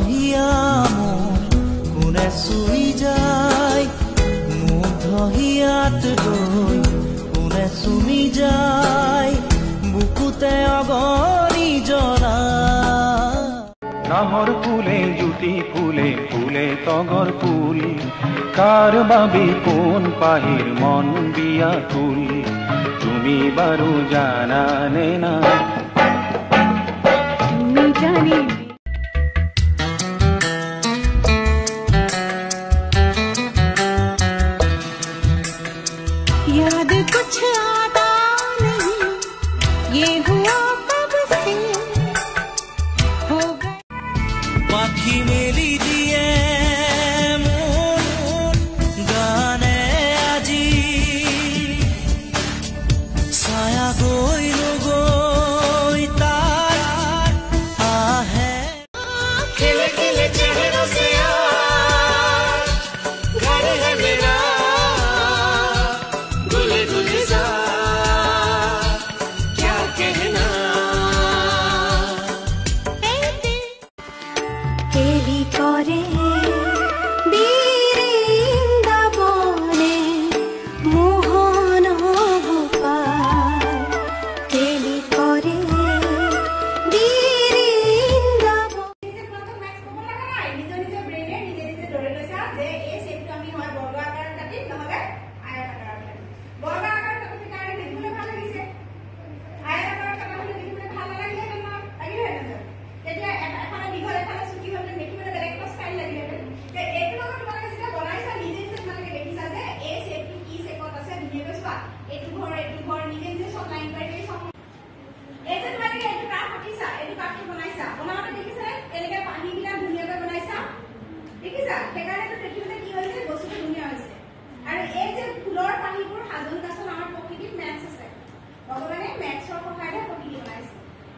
হিয়া কোনে চুই যায় মুগ্ধ হিয়াত গৈ কোনে চুমি যায় বুকুতে অগণি জনা নাহর ফুলে জুতি ফুলে ফুলে তগর ফুল কার বাবে কোন পাহির মন বিয়াকুল তুমি বারু জানা নে না তুমি জানি याद कुछ आता नहीं ये हुआ कब से हो गया পাখি মেলি দিয়ে মন গানে আজি ছায়া গৈ নগৈ তাৰ আহে खिले खिले चेहरों से आज घर है मेरा गुले गुलजार क्या कहना केली करे বীরিন্দাবনে মোহন গোপাল কেলি করে ভগৱানে মেথছৰ সহায়েৰে প্ৰকৃতি বনাইছে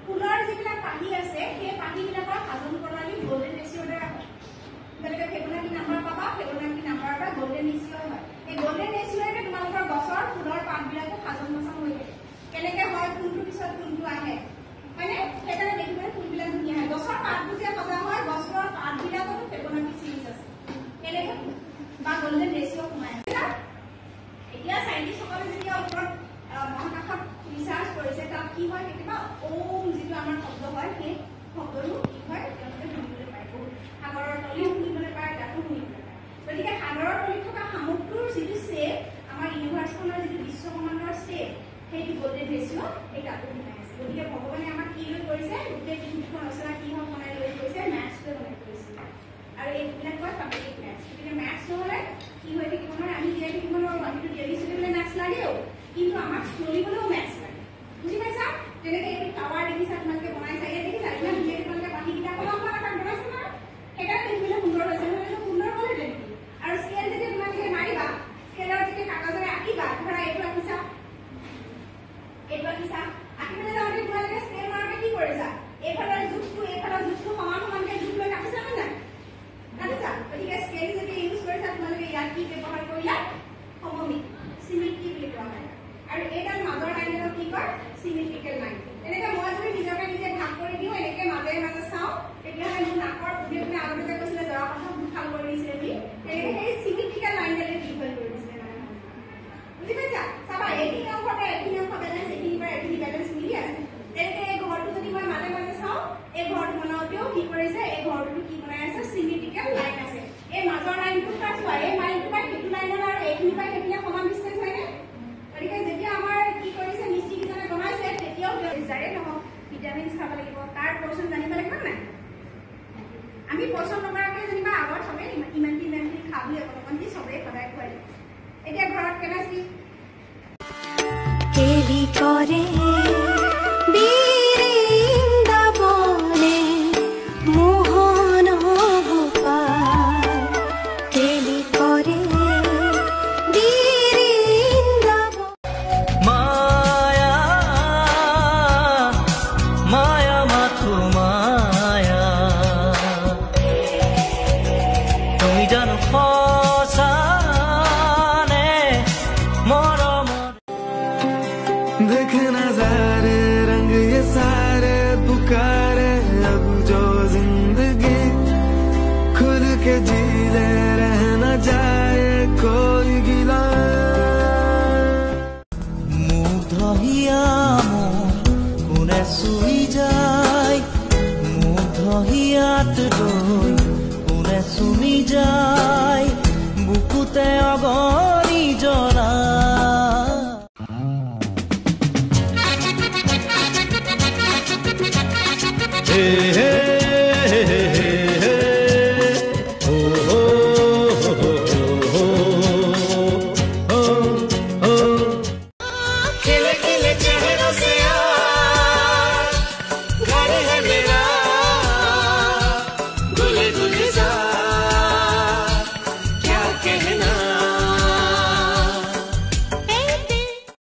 ফুলৰ যিবিলাক পাহি আছে সেই পাহিবিলাকৰ সাধন প্ৰণালী গোল্ডেন ৰেচিঅ'ৰ দ্বাৰা হয় গতিকে ফেব্ৰুৱাৰী নাম্বাৰ পাবা ফেব্ৰুৱাৰী নাম্বাৰৰ পৰা গোল্ডেন ৰেচিঅ' হয় এই গোল্ডেন ৰেচিঅ'ৰে তোমালোকৰ গছৰ ফুলৰ পাতবিলাকো সাধন মচন হৈ থাকে কেনেকে হয় কোনটো পিছত কোনটো আহে হয়নে সেইকাৰণে দেখিবলৈ ফুলবিলাক ধুনীয়া হয় গছৰ পাতবোৰ যে সজা হয় গছৰ পাতবিলাকতো ফেব্ৰুৱাৰী চিৰিজ আছে কেনেকে বা গোল্ডেন ৰেচিঅ' সোমাই আছে এতিয়া চাইণ্টিষ্টসকলে যেতিয়া ওপৰত মহাকাশত ৰিচাৰ্চ কৰিছে তাত কি হয় কেতিয়াবা ওম যিটো আমাৰ শব্দ হয় সেই শব্দটো কি হয় তেওঁলোকে শুনিবলৈ পায় বহুত সাগৰৰ তলিও শুনিবলৈ পায় তাতো শুনিবলৈ পায় গতিকে সাগৰৰ তলিত থকা শামুকটোৰ যিটো শ্বেপ আমাৰ ইউনিভাৰ্ছখনৰ যিটো বিশ্বব্ৰহ্মাণ্ডৰ শ্বেপ সেইটো গোল্ডেন ৰেচিঅ' এই তাতো সোমাই আছে গতিকে ভগৱানে আমাক কি লৈ কৰিছে গোটেই পৃথিৱীখন ৰচনা কি হয় বনাই লৈ কৰিছে মেথছটোৱে বনাই কৰিছে আৰু এইবিলাক কয় পাবেটিক মেথছ গতিকে মেথছ নহ'লে কি হৈ থাকিব নহয় আমি জীয়াই থাকিব নোৱাৰোঁ আমিতো ডেইলি চলিবলৈ মেথছ লাগেও কিন্তু আমাক চলিবলৈও মেথছ লাগে বুজি পাইছা যেনেকৈ এইটো টাৱাৰ দেখিছা তোমালোকে বনাইছা ইয়াত দেখিছা ইমান ধুনীয়াকৈ তোমালোকে পাখিকেইটা কলম আকাৰত বনাইছা নহয় সেইকাৰণে দেখিবলৈ সুন্দৰ হৈছে নহ'লে সুন্দৰ হ'লে নেকি আৰু স্কেল যেতিয়া তোমালোকে মাৰিবা স্কেলৰ যেতিয়া কাগজেৰে আঁকিবা ধৰা এইটো আঁকিছা আঁকিবলৈ যাওঁতে তোমালোকে স্কেল মাৰোতে কি কৰিছা এইফালৰ জোখটো সমান সমানকৈ জোখ লৈ কাটিছা নে নাই কাটিছা গতিকে স্কেল যদি ইউজ কৰিছা তোমালোকে ইয়াত কি ব্যৱহাৰ কৰিলা সমমিতি চিমেট্ৰি বুলি কোৱা হয় আৰু এইডাল মাজৰ লাইনডাল কি কয় চিমেট্ৰিকেল লাইন এনেকৈ মই যদি নিজকে নিজে ভাগ কৰি দিওঁ এনেকৈ মাজে মাজে চাওঁ তেতিয়াহ'লে মোৰ নাকৰ পুলি আপুনি আগতে যে কৈছিলে জৰা কথা দুফাল কৰি দিছিলে বুলি তেনেকৈ সেই চিমেট্ৰিকেল লাইনডালে দীঘল কৰি দিছিলে মানে বুজি পাইছা চাবা এইখিনি অংশতে এইখিনি অংশ বেলেঞ্চ এইখিনি পৰা এইখিনি বেলেঞ্চ মিলি আছে তেনেকৈ এই ঘৰটো যদি মই মাজে মাজে চাওঁ এই ঘৰটো বনাওঁতেও কি কৰিছে এই ঘৰটো কি বনাই আছে চিমেট্ৰিকেল লাইন আছে এই মাজৰ লাইনটো পৰা চোৱা এই লাইনটো পৰা সেইটো লাইনৰ আৰু এইখিনি পৰা সেইখিনি সমান ডিষ্টেঞ্চ হয়নে গতিকে যেতিয়া আমাৰ কি কৰিছে মিস্ত্ৰীকেইজনে বনাইছে তেতিয়াও যাৰে নহওক ভিটামিনছ খাব লাগিব তাৰ পৰ্চন জানিব লাগিব নাই আমি পৰ্চন নকৰাকৈ যেনিবা আগত চবেই ইমানখিনি খা বুলি অকণমান দি চবেই সদায় খুৱাই দিওঁ এতিয়া ঘৰত কেমেষ্ট্ৰি কেলি কৰে বীৰিন্দাবনে মোহন গোপাল কেলি কৰে মায়া মায়া মাথো মায়া তুমি জানো সঁচানে মৰম देखना के जीले रह न जाए कोई गिला মুগ্ধ হিয়া কোনে চুই যায় মুগ্ধ হিয়াত লৈ কোনে চুমি যায় বুকুতে অগণি জৰা हे